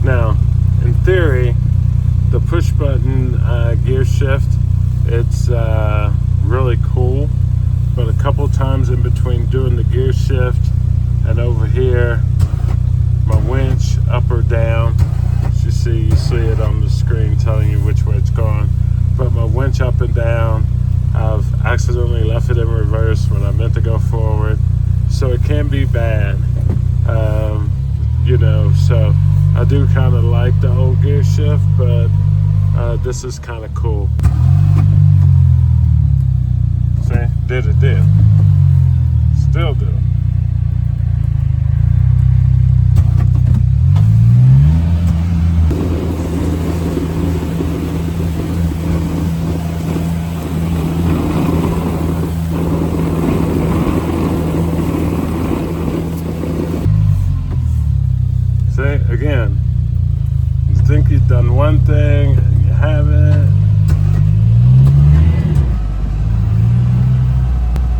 Now, in theory, the push button gear shift, it's really cool, but a couple times in between doing the gear shift and over here, my winch up or down, you see it on the screen telling you which way it's going, but my winch up and down, I've accidentally left it in reverse when I meant to go forward, so it can be bad. You know, so I do kind of like the old gear shift, but this is kind of cool. See, did. Still do. See, again, you think you've done one thing and you haven't.